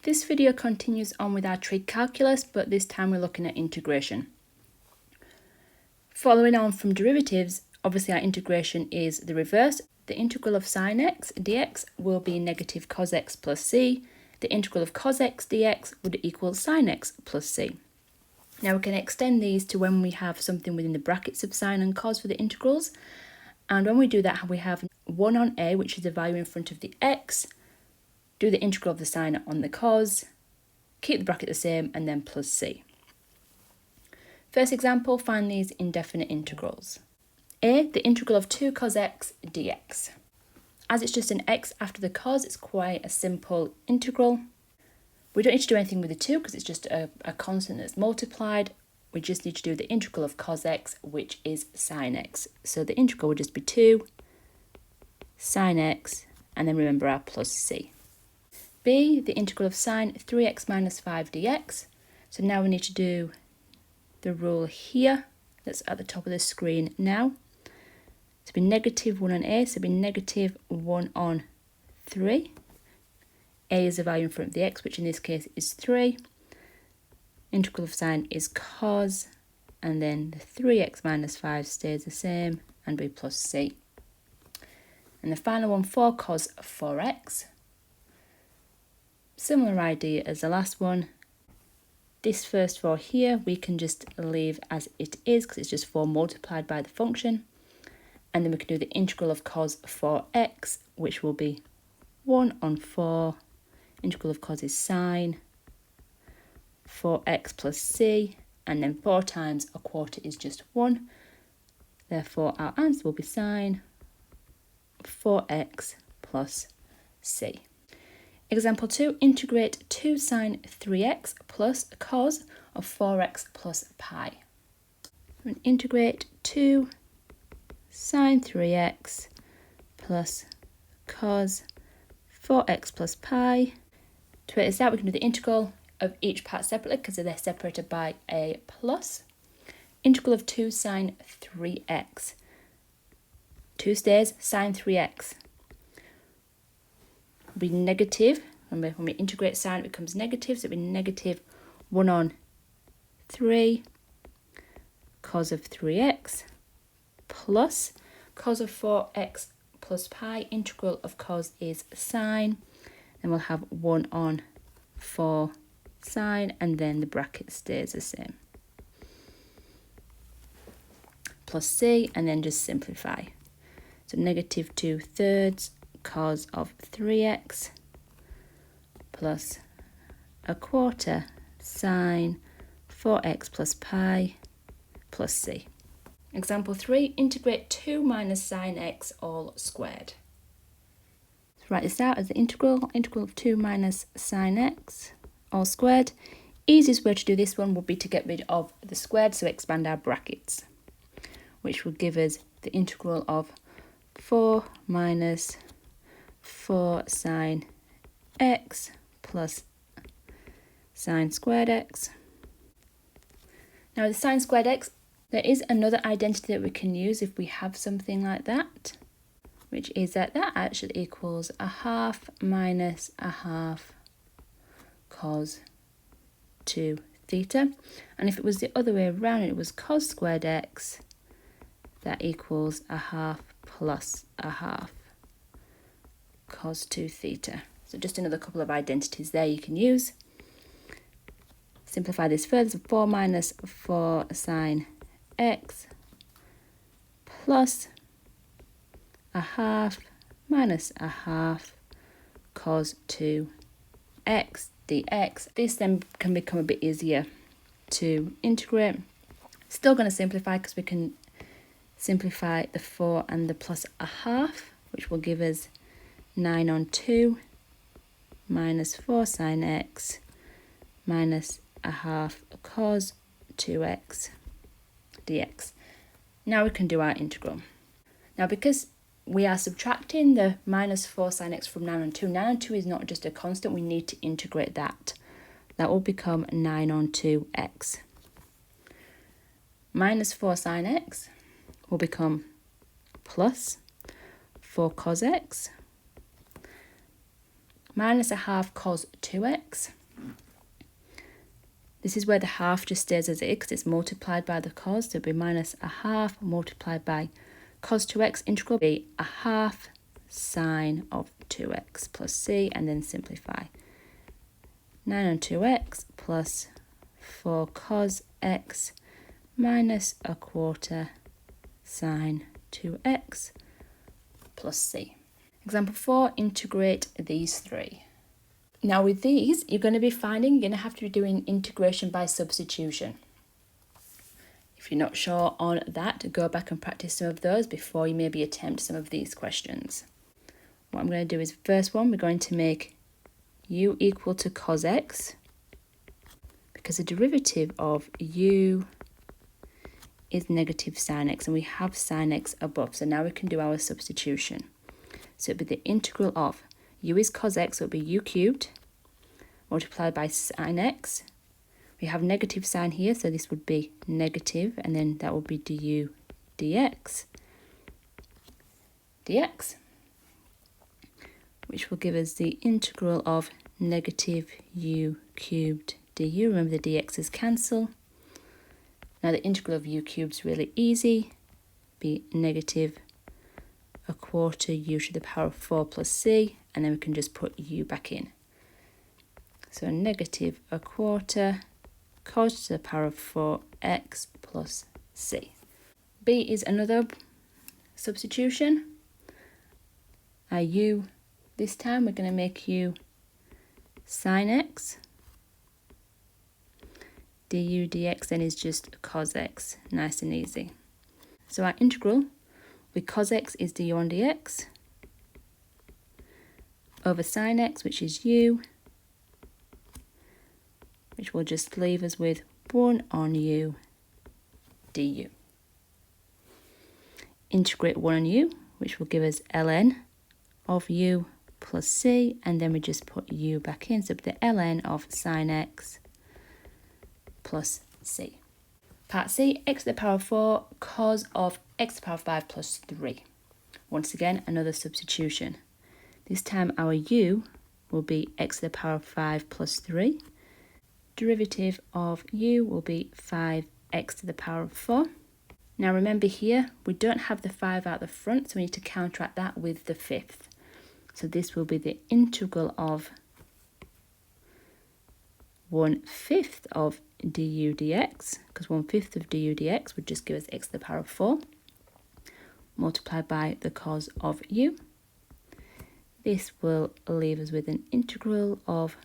This video continues on with our trig calculus, but this time we're looking at integration. Following on from derivatives, obviously our integration is the reverse. The integral of sine x dx will be negative cos x plus c. The integral of cos x dx would equal sine x plus c. Now we can extend these to when we have something within the brackets of sine and cos for the integrals. And when we do that, we have 1 on a, which is the value in front of the x, do the integral of the sine on the cos, keep the bracket the same, and then plus c. First example, find these indefinite integrals. A, the integral of 2 cos x dx. As it's just an x after the cos, it's quite a simple integral. We don't need to do anything with the 2 because it's just a constant that's multiplied. We just need to do the integral of cos x, which is sine x. So the integral would just be 2 sine x, and then remember our plus c. B, the integral of sine 3x minus 5 dx. So now we need to do the rule here that's at the top of the screen now. So it'll be negative 1 on a, so it'll be negative 1 on 3. A is the value in front of the x, which in this case is 3. Integral of sine is cos, and then the 3x minus 5 stays the same and be plus c. And the final one, 4 cos 4x. Similar idea as the last one. This first 4 here we can just leave as it is because it's just 4 multiplied by the function. And then we can do the integral of cos 4x, which will be 1 on 4. Integral of cos is sine 4x plus c, and then 4 times a quarter is just 1. Therefore our answer will be sine 4x plus c. Example 2, integrate 2 sine 3x plus cos of 4x plus pi. And integrate 2 sine 3x plus cos 4x plus pi. To work this out, we can do the integral of each part separately because they're separated by a plus. Integral of 2 sine 3x. 2 stays, sine 3x. Be negative. Remember, when we integrate sine, it becomes negative, so it'll be negative 1 on 3 cos of 3x plus cos of 4x plus pi. Integral of cos is sine, and we'll have 1 on 4 sine, and then the bracket stays the same. Plus c, and then just simplify. So negative 2/3 cos of 3x plus a quarter sine 4x plus pi plus c. Example 3, integrate 2 minus sine x all squared. So write this out as the integral of 2 minus sine x all squared. Easiest way to do this one would be to get rid of the squared, so expand our brackets, which will give us the integral of 4 minus 4 sine x plus sine squared x. Now with the sine squared x, there is another identity that we can use if we have something like that, which is that actually equals 1/2 minus 1/2 cos 2 theta. And if it was the other way around, it was cos squared x, that equals 1/2 plus 1/2 cos 2 theta. So just another couple of identities there you can use. Simplify this further, so 4 minus 4 sine x plus 1/2 minus 1/2 cos 2 x dx. This then can become a bit easier to integrate. Still going to simplify because we can simplify the 4 and the plus 1/2, which will give us 9 on 2 minus 4 sine x minus 1/2 cos 2x dx. Now we can do our integral. Now because we are subtracting the minus 4 sine x from 9 on 2, 9 on 2 is not just a constant, we need to integrate that. That will become 9 on 2x. Minus 4 sine x will become plus 4 cos x minus a half cos 2x. This is where the half just stays as it is because it's multiplied by the cos. So it'll be minus a half multiplied by cos 2x. Integral be a half sine of 2x plus c, and then simplify. 9 on 2x plus 4 cos x minus a quarter sine 2x plus c. Example 4, integrate these three. Now with these, you're going to be finding you're going to have to be doing integration by substitution. If you're not sure on that, go back and practice some of those before you maybe attempt some of these questions. What I'm going to do is, first one, we're going to make u equal to cos x, because the derivative of u is negative sine x, and we have sine x above, so now we can do our substitution. So it'll be the integral of u is cos x, so it'll be u cubed multiplied by sine x. We have negative sign here, so this would be negative, and then that would be du dx, which will give us the integral of negative u cubed du. Remember the dx's cancel. Now the integral of u cubed is really easy. Be negative a quarter u to the power of 4 plus c, and then we can just put u back in. So negative a quarter cos to the power of 4x plus c. B is another substitution. U, this time we're going to make u sine x. Du dx then is just cos x, nice and easy. So our integral with cos x is du on dx over sine x, which is u, which will just leave us with 1 on u du. Integrate 1 on u, which will give us ln of u plus c, and then we just put u back in, so the ln of sine x plus c. Part C, x to the power of 4 cos of x to the power of 5 plus 3. Once again, another substitution. This time our u will be x to the power of 5 plus 3. Derivative of u will be 5x to the power of 4. Now remember here, we don't have the 5 out the front, so we need to counteract that with the fifth. So this will be the integral of 1/5 of du dx, because 1/5 of du dx would just give us x to the power of 4, multiplied by the cos of u. This will leave us with an integral of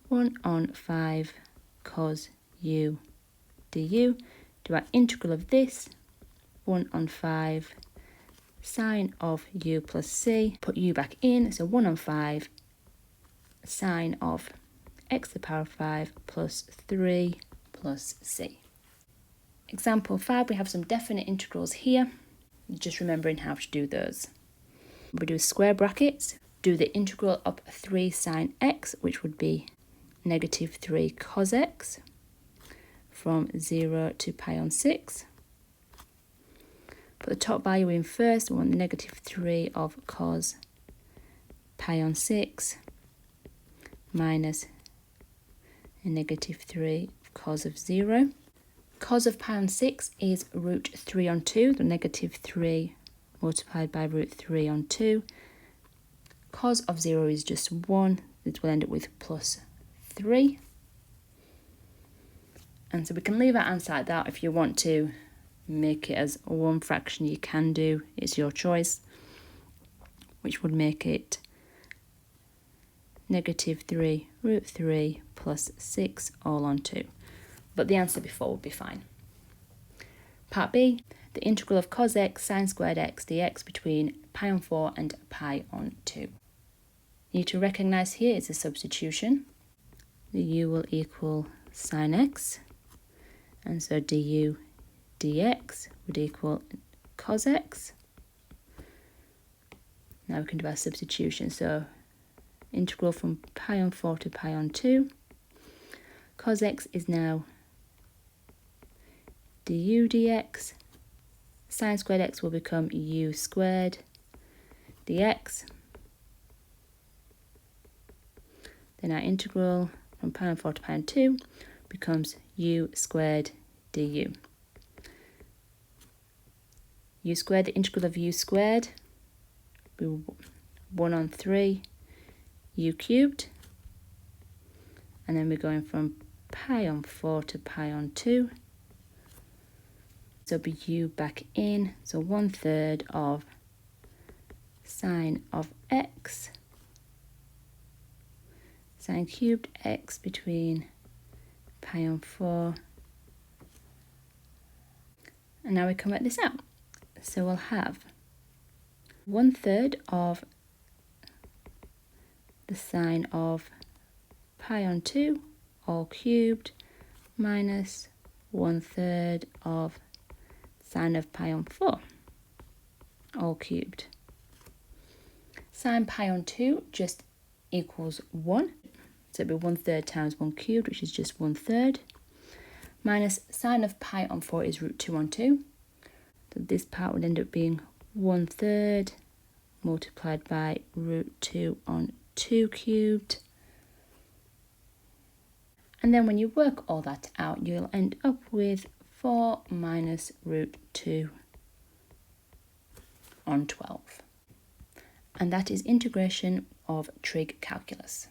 1 on 5 cos u du. Do our integral of this, 1 on 5 sine of u plus c, put u back in, so 1 on 5 sine of x to the power of 5 plus 3 plus c. Example 5, we have some definite integrals here. Just remembering how to do those. We do square brackets, do the integral of 3 sine x, which would be negative 3 cos x, from 0 to pi on 6. Put the top value in first, we want negative 3 of cos pi on 6 minus a negative 3 of cos of 0. Cos of pi on 6 is root 3 on 2, the negative 3 multiplied by root 3 on 2. Cos of 0 is just 1, this will end up with plus 3. And so we can leave our answer like that. If you want to make it as one fraction, you can do, it's your choice, which would make it negative 3 root 3 plus 6 all on 2. But the answer before would be fine. Part B, the integral of cos x sine squared x dx between pi on 4 and pi on 2. You need to recognise here it's a substitution. The u will equal sine x, and so du dx would equal cos x. Now we can do our substitution. So integral from pi on 4 to pi on 2. Cos x is now du dx. Sine squared x will become u squared dx. then our integral from pi on 4 to pi on 2 becomes u squared du. U squared, the integral of u squared, will be 1 on 3 u cubed. And then we're going from pi on 4 to pi on 2. So it'll be u back in, so 1/3 of sine of x, sine cubed x between pi on 4. And now we can work this out. So we'll have 1/3 of the sine of pi on 2 all cubed minus 1/3 of sine of pi on 4 all cubed. Sine pi on 2 just equals 1. So it'll be 1/3 times 1 cubed, which is just 1/3. Minus sine of pi on 4 is root 2 on 2. So this part would end up being 1/3 multiplied by root 2 on 2 cubed. And then when you work all that out, you'll end up with 4 minus root 2 on 12. And that is integration of trig calculus.